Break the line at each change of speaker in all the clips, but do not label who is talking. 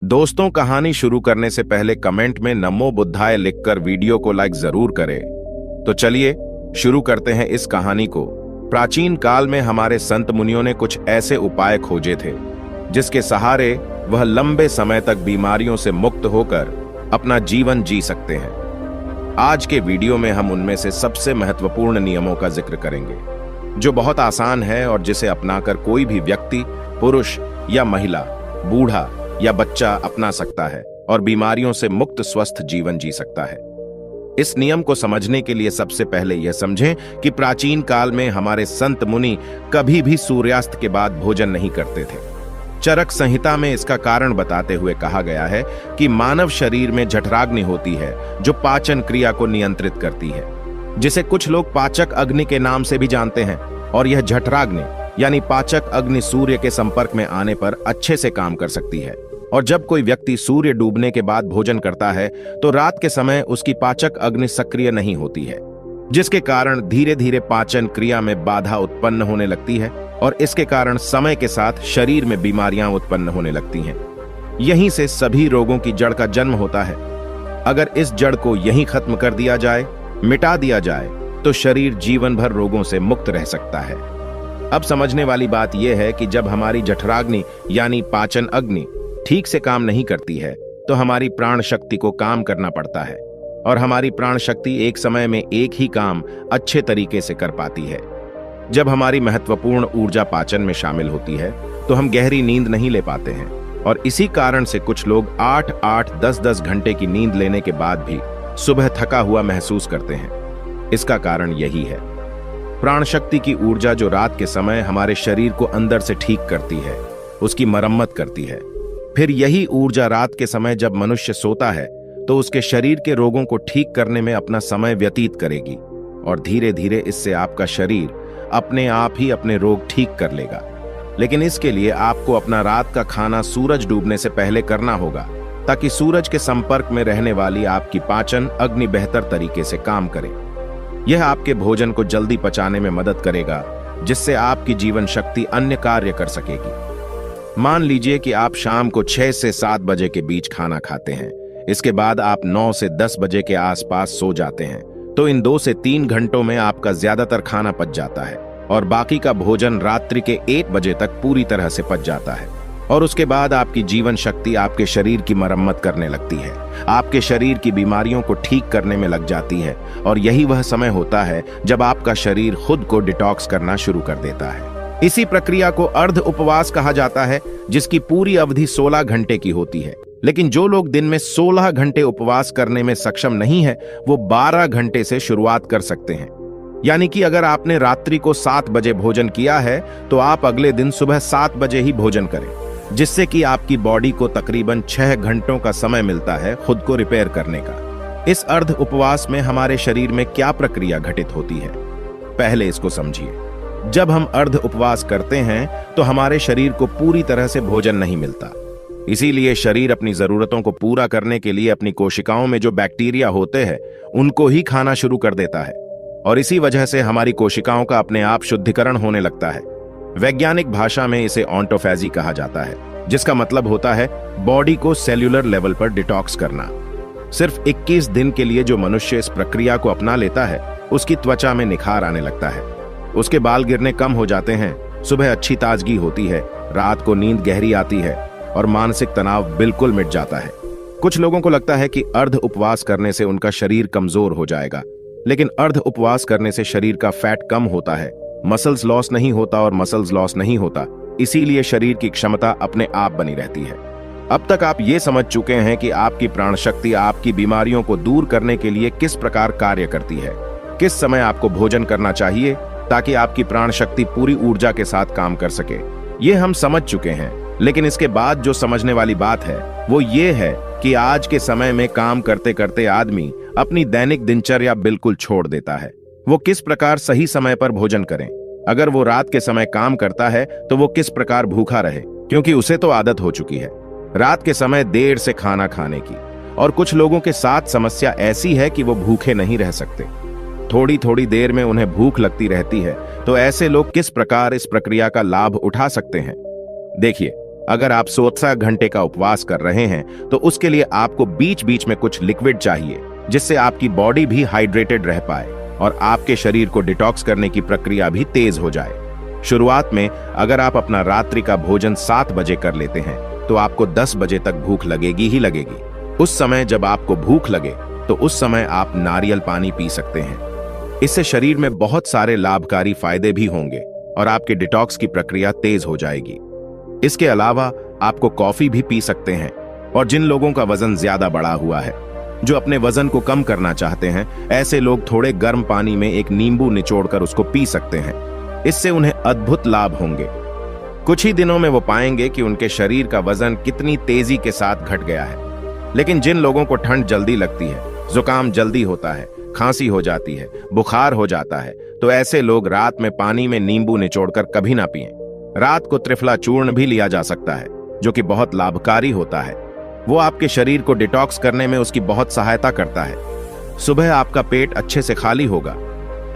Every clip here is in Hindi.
दोस्तों, कहानी शुरू करने से पहले कमेंट में नमो बुद्धाय लिखकर वीडियो को लाइक जरूर करें। तो चलिए शुरू करते हैं इस कहानी को। प्राचीन काल में हमारे संत मुनियों ने कुछ ऐसे उपाय खोजे थे जिसके सहारे वह लंबे समय तक बीमारियों से मुक्त होकर अपना जीवन जी सकते हैं। आज के वीडियो में हम उनमें से सबसे महत्वपूर्ण नियमों का जिक्र करेंगे जो बहुत आसान है और जिसे अपनाकर कोई भी व्यक्ति, पुरुष या महिला, बूढ़ा या बच्चा अपना सकता है और बीमारियों से मुक्त स्वस्थ जीवन जी सकता है। इस नियम को समझने के लिए सबसे पहले यह समझें कि प्राचीन काल में हमारे संत मुनि कभी भी सूर्यास्त के बाद भोजन नहीं करते थे। चरक संहिता में इसका कारण बताते हुए कहा गया है कि मानव शरीर में जठराग्नि होती है जो पाचन क्रिया को नियंत्रित करती है, जिसे कुछ लोग पाचक अग्नि के नाम से भी जानते हैं। और यह जठराग्नि यानी पाचक अग्नि सूर्य के संपर्क में आने पर अच्छे से काम कर सकती है। और जब कोई व्यक्ति सूर्य डूबने के बाद भोजन करता है तो रात के समय उसकी पाचक अग्नि सक्रिय नहीं होती है, जिसके कारण धीरे धीरे पाचन क्रिया में बाधा उत्पन्न होने लगती है और इसके कारण समय के साथ शरीर में बीमारियां उत्पन्न होने लगती हैं। यहीं से सभी रोगों की जड़ का जन्म होता है। अगर इस जड़ को यहीं खत्म कर दिया जाए, मिटा दिया जाए, तो शरीर जीवन भर रोगों से मुक्त रह सकता है। अब समझने वाली बात यह है कि जब हमारी जठराग्नि यानी पाचन अग्नि ठीक से काम नहीं करती है तो हमारी प्राण शक्ति को काम करना पड़ता है और हमारी प्राण शक्ति एक समय में एक ही काम अच्छे तरीके से कर पाती है। जब हमारी महत्वपूर्ण ऊर्जा पाचन में शामिल होती है तो हम गहरी नींद नहीं ले पाते हैं और इसी कारण से कुछ लोग 8-8, 10-10 घंटे की नींद लेने के बाद भी सुबह थका हुआ महसूस करते हैं। इसका कारण यही है। प्राण शक्ति की ऊर्जा जो रात के समय हमारे शरीर को अंदर से ठीक करती है, उसकी मरम्मत करती है। फिर यही ऊर्जा रात के समय जब मनुष्य सोता है तो उसके शरीर के रोगों को ठीक करने में अपना समय व्यतीत करेगी और धीरे धीरे इससे आपका शरीर अपने आप ही अपने रोग ठीक कर लेगा। लेकिन इसके लिए आपको अपना रात का खाना सूरज डूबने से पहले करना होगा ताकि सूरज के संपर्क में रहने वाली आपकी पाचन अग्नि बेहतर तरीके से काम करे। यह आपके भोजन को जल्दी पचाने में मदद करेगा, जिससे आपकी जीवन शक्ति अन्य कार्य कर सकेगी। मान लीजिए कि आप शाम को 6 से 7 बजे के बीच खाना खाते हैं। इसके बाद आप 9 से 10 बजे के आसपास सो जाते हैं, तो इन 2 से 3 घंटों में आपका ज्यादातर खाना पच जाता है और बाकी का भोजन रात्रि के 1 बजे तक पूरी तरह से पच जाता है। और उसके बाद आपकी जीवन शक्ति आपके शरीर की मरम्मत करने लगती है, आपके शरीर की बीमारियों को ठीक करने में लग जाती है और यही वह समय होता है जब आपका शरीर खुद को डिटॉक्स करना शुरू कर देता है। इसी प्रक्रिया को अर्ध उपवास कहा जाता है, जिसकी पूरी अवधि 16 घंटे की होती है। लेकिन जो लोग दिन में 16 घंटे उपवास करने में सक्षम नहीं है, वो 12 घंटे से शुरुआत कर सकते हैं। यानी कि अगर आपने रात्रि को 7 बजे भोजन किया है तो आप अगले दिन सुबह 7 बजे ही भोजन करें, जिससे कि आपकी बॉडी को तकरीबन 6 घंटों का समय मिलता है खुद को रिपेयर करने का। इस अर्ध उपवास में हमारे शरीर में क्या प्रक्रिया घटित होती है, पहले इसको समझिए। जब हम अर्ध उपवास करते हैं तो हमारे शरीर को पूरी तरह से भोजन नहीं मिलता। इसीलिए शरीर अपनी जरूरतों को पूरा करने के लिए अपनी कोशिकाओं में जो बैक्टीरिया होते हैं उनको ही खाना शुरू कर देता है और इसी वजह से हमारी कोशिकाओं का अपने आप शुद्धिकरण होने लगता है। वैज्ञानिक भाषा में इसे ऑटोफेजी कहा जाता है, जिसका मतलब होता है बॉडी को सेल्यूलर लेवल पर डिटॉक्स करना। सिर्फ 21 दिन के लिए जो मनुष्य इस प्रक्रिया को अपना लेता है उसकी त्वचा में निखार आने लगता है, उसके बाल गिरने कम हो जाते हैं, सुबह अच्छी ताजगी होती है, रात को नींद गहरी आती है और मानसिक तनाव बिल्कुल मिट जाता है। कुछ लोगों को लगता है कि अर्ध उपवास करने से उनका शरीर कमजोर हो जाएगा, लेकिन अर्ध उपवास करने से शरीर का फैट कम होता है, मसल्स लॉस नहीं होता और मसल्स लॉस नहीं होता, इसीलिए शरीर की क्षमता अपने आप बनी रहती है। अब तक आप ये समझ चुके हैं कि आपकी प्राण शक्ति आपकी बीमारियों को दूर करने के लिए किस प्रकार कार्य करती है, किस समय आपको भोजन करना चाहिए ताकि आपकी प्राण शक्ति पूरी ऊर्जा के साथ काम कर सके। ये हम समझ चुके हैं, लेकिन इसके बाद जो समझने वाली बात है वो ये है कि आज के समय में काम करते करते आदमी अपनी दैनिक दिनचर्या बिल्कुल छोड़ देता है। वो किस प्रकार सही समय पर भोजन करें, अगर वो रात के समय काम करता है तो वो किस प्रकार भूखा रहे, क्योंकि उसे तो आदत हो चुकी है रात के समय देर से खाना खाने की। और कुछ लोगों के साथ समस्या ऐसी है कि वो भूखे नहीं रह सकते, थोड़ी थोड़ी देर में उन्हें भूख लगती रहती है। तो ऐसे लोग किस प्रकार इस प्रक्रिया का लाभ उठा सकते हैं? देखिए, अगर आप 16 घंटे का उपवास कर रहे हैं तो उसके लिए आपको बीच बीच में कुछ लिक्विड चाहिए, जिससे आपकी बॉडी भी हाइड्रेटेड रह पाए और आपके शरीर को डिटॉक्स करने की प्रक्रिया भी तेज हो जाए। शुरुआत में अगर आप अपना रात्रि का भोजन 7 बजे कर लेते हैं तो आपको 10 बजे तक भूख लगेगी ही लगेगी। उस समय जब आपको भूख लगे तो उस समय आप नारियल पानी पी सकते हैं। इससे शरीर में बहुत सारे लाभकारी फायदे भी होंगे और आपके डिटॉक्स की प्रक्रिया तेज हो जाएगी। इसके अलावा आपको कॉफी भी पी सकते हैं। और जिन लोगों का वजन ज्यादा बढ़ा हुआ है, जो अपने वजन को कम करना चाहते हैं, ऐसे लोग थोड़े गर्म पानी में एक नींबू निचोड़कर उसको पी सकते हैं। इससे उन्हें अद्भुत लाभ होंगे। कुछ ही दिनों में वो पाएंगे कि उनके शरीर का वजन कितनी तेजी के साथ घट गया है। लेकिन जिन लोगों को ठंड जल्दी लगती है, जुकाम जल्दी होता है, खांसी हो जाती है, बुखार हो जाता है, तो ऐसे लोग रात में पानी में नींबू निचोड़कर कभी ना पिएं। रात को त्रिफला चूर्ण भी लिया जा सकता है, जो कि बहुत लाभकारी होता है। वो आपके शरीर को डिटॉक्स करने में उसकी बहुत सहायता करता है। सुबह आपका पेट अच्छे से खाली होगा।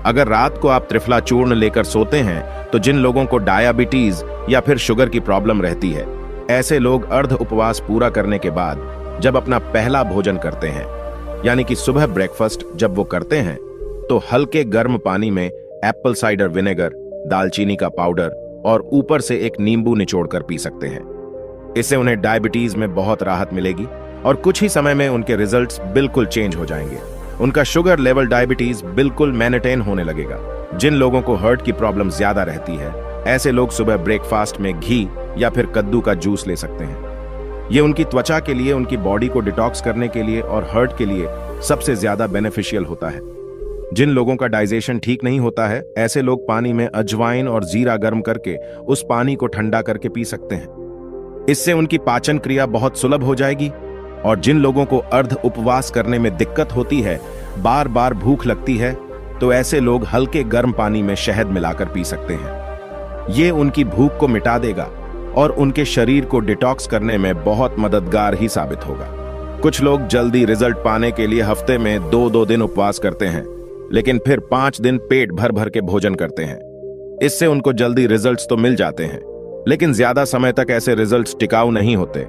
अगर रात को आप त्रिफला चूर्ण लेकर सोते हैं तो जिन लोगों को डायबिटीज या फिर शुगर की प्रॉब्लम रहती है, ऐसे लोग अर्ध उपवास पूरा करने के बाद जब अपना पहला भोजन करते हैं, यानी कि सुबह ब्रेकफास्ट जब वो करते हैं, तो हल्के गर्म पानी में एप्पल साइडर विनेगर, दालचीनी का पाउडर और ऊपर से एक नींबू निचोड़कर पी सकते हैं। इससे उन्हें डायबिटीज में बहुत राहत मिलेगी और कुछ ही समय में उनके रिजल्ट्स बिल्कुल चेंज हो जाएंगे। उनका शुगर लेवल डायबिटीज बिल्कुल मेंटेन होने लगेगा। जिन लोगों को हार्ट की प्रॉब्लम ज्यादा रहती है, ऐसे लोग सुबह ब्रेकफास्ट में घी या फिर कद्दू का जूस ले सकते हैं। ये उनकी त्वचा के लिए, उनकी बॉडी को डिटॉक्स करने के लिए और हार्ट के लिए सबसे ज्यादा बेनिफिशियल होता है। जिन लोगों का डाइजेशन ठीक नहीं होता है, ऐसे लोग पानी में अजवाइन और जीरा गर्म करके उस पानी को ठंडा करके पी सकते हैं। इससे उनकी पाचन क्रिया बहुत सुलभ हो जाएगी। और जिन लोगों को अर्ध उपवास करने में दिक्कत होती है, बार बार भूख लगती है, तो ऐसे लोग हल्के गर्म पानी में शहद मिलाकर पी सकते हैं। ये उनकी भूख को मिटा देगा और उनके शरीर को डिटॉक्स करने में बहुत मददगार ही साबित होगा। कुछ लोग जल्दी रिजल्ट पाने के लिए हफ्ते में 2-2 दिन उपवास करते हैं, लेकिन फिर 5 दिन पेट भर भर के भोजन करते हैं। इससे उनको जल्दी रिजल्ट्स तो मिल जाते हैं, लेकिन ज्यादा समय तक ऐसे रिजल्ट्स टिकाऊ नहीं होते।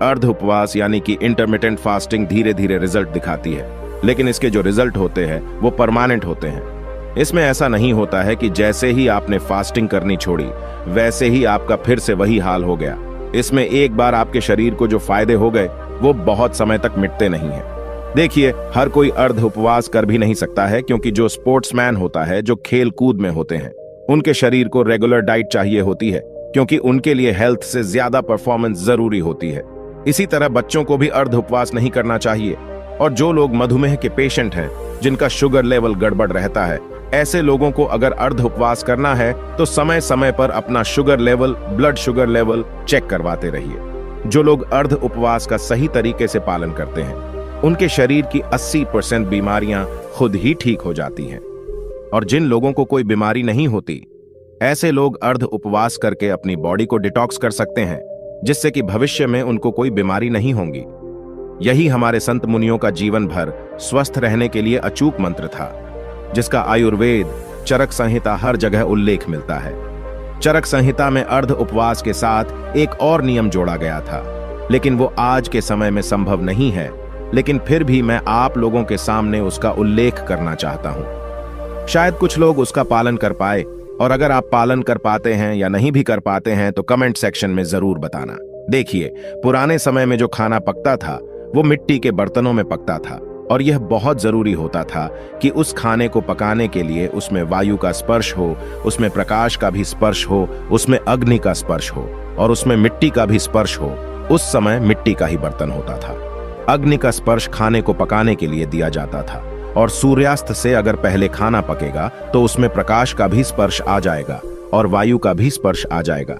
अर्ध उपवास यानी कि इंटरमिटेंट फास्टिंग धीरे धीरे रिजल्ट दिखाती है, लेकिन इसके जो रिजल्ट होते हैं वो परमानेंट होते हैं। इसमें ऐसा नहीं होता है कि जैसे ही आपने फास्टिंग करनी छोड़ी वैसे ही आपका फिर से वही हाल हो गया। इसमें एक बार आपके शरीर को जो फायदे हो गए वो बहुत समय तक मिटते नहीं हैं। देखिए, हर कोई अर्ध उपवास कर भी नहीं सकता है, क्योंकि जो स्पोर्ट्समैन होता है, जो खेल कूद में होते हैं, उनके शरीर को रेगुलर डाइट चाहिए होती है, क्योंकि उनके लिए हेल्थ से ज्यादा परफॉर्मेंस जरूरी होती है। इसी तरह बच्चों को भी अर्ध उपवास नहीं करना चाहिए। और जो लोग मधुमेह के पेशेंट हैं, जिनका शुगर लेवल गड़बड़ रहता है, ऐसे लोगों को अगर अर्ध उपवास करना है तो समय समय पर अपना sugar level, blood sugar level check करवाते रहिए। जो लोग अर्ध उपवास का सही तरीके से पालन करते हैं, उनके शरीर की 80% बीमारियां खुद ही ठीक हो जाती हैं। और जिन लोगों को कोई बीमारी नहीं होती, ऐसे लोग अर्ध उपवास करके अपनी बॉडी को डिटॉक्स कर सकते हैं, जिससे कि भविष्य में उनको कोई बीमारी नहीं होगी। यही हमारे संत मुनियों का जीवन भर स्वस्थ रहने के लिए अचूक मंत्र था, जिसका आयुर्वेद, चरक संहिता हर जगह उल्लेख मिलता है। चरक संहिता में अर्ध उपवास के साथ एक और नियम जोड़ा गया था, लेकिन वो आज के समय में संभव नहीं है। लेकिन फिर भी मैं आप लोगों के सामने उसका उल्लेख करना चाहता हूं। शायद कुछ लोग उसका पालन कर पाए, और अगर आप पालन कर पाते हैं या नहीं भी कर पाते हैं तो कमेंट सेक्शन में जरूर बताना। देखिए, पुराने समय में जो खाना पकता था वो मिट्टी के बर्तनों में पकता था, और यह बहुत जरूरी होता था कि उस खाने को पकाने के लिए उसमें वायु का स्पर्श हो, उसमें प्रकाश का भी स्पर्श हो, उसमें अग्नि का स्पर्श हो और उसमें मिट्टी का भी स्पर्श हो। उस समय मिट्टी का ही बर्तन होता था। अग्नि का स्पर्श खाने को पकाने के लिए दिया जाता था, और सूर्यास्त से अगर पहले खाना पकेगा तो उसमें प्रकाश का भी स्पर्श आ जाएगा और वायु का भी स्पर्श आ जाएगा,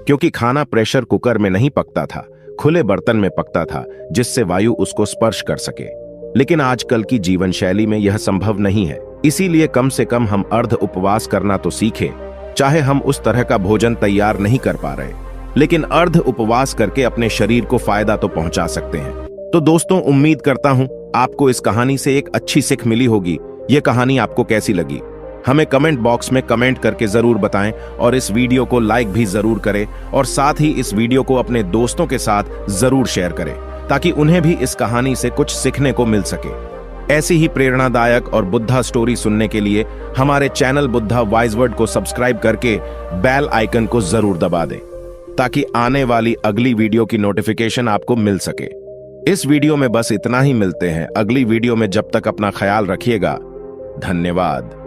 क्योंकि खाना प्रेशर कुकर में नहीं पकता था, खुले बर्तन में पकता था, जिससे वायु उसको स्पर्श कर सके। लेकिन आजकल की जीवन शैली में यह संभव नहीं है। इसीलिए कम से कम हम अर्ध उपवास करना तो सीखें। चाहे हम उस तरह का भोजन तैयार नहीं कर पा रहे, लेकिन अर्ध उपवास करके अपने शरीर को फायदा तो पहुंचा सकते हैं। तो दोस्तों, उम्मीद करता हूं आपको इस कहानी से एक अच्छी सीख मिली होगी। यह कहानी आपको कैसी लगी हमें कमेंट बॉक्स में कमेंट करके जरूर बताएं और इस वीडियो को लाइक भी जरूर करें और साथ ही इस वीडियो को अपने दोस्तों के साथ जरूर शेयर करें ताकि उन्हें भी इस कहानी से कुछ सीखने को मिल सके। ऐसी ही प्रेरणादायक और बुद्धा स्टोरी सुनने के लिए हमारे चैनल बुद्धा वाइज वर्ड को सब्सक्राइब करके बेल आइकन को जरूर दबा दें ताकि आने वाली अगली वीडियो की नोटिफिकेशन आपको मिल सके। इस वीडियो में बस इतना ही, मिलते हैं अगली वीडियो में। जब तक अपना ख्याल रखिएगा। धन्यवाद।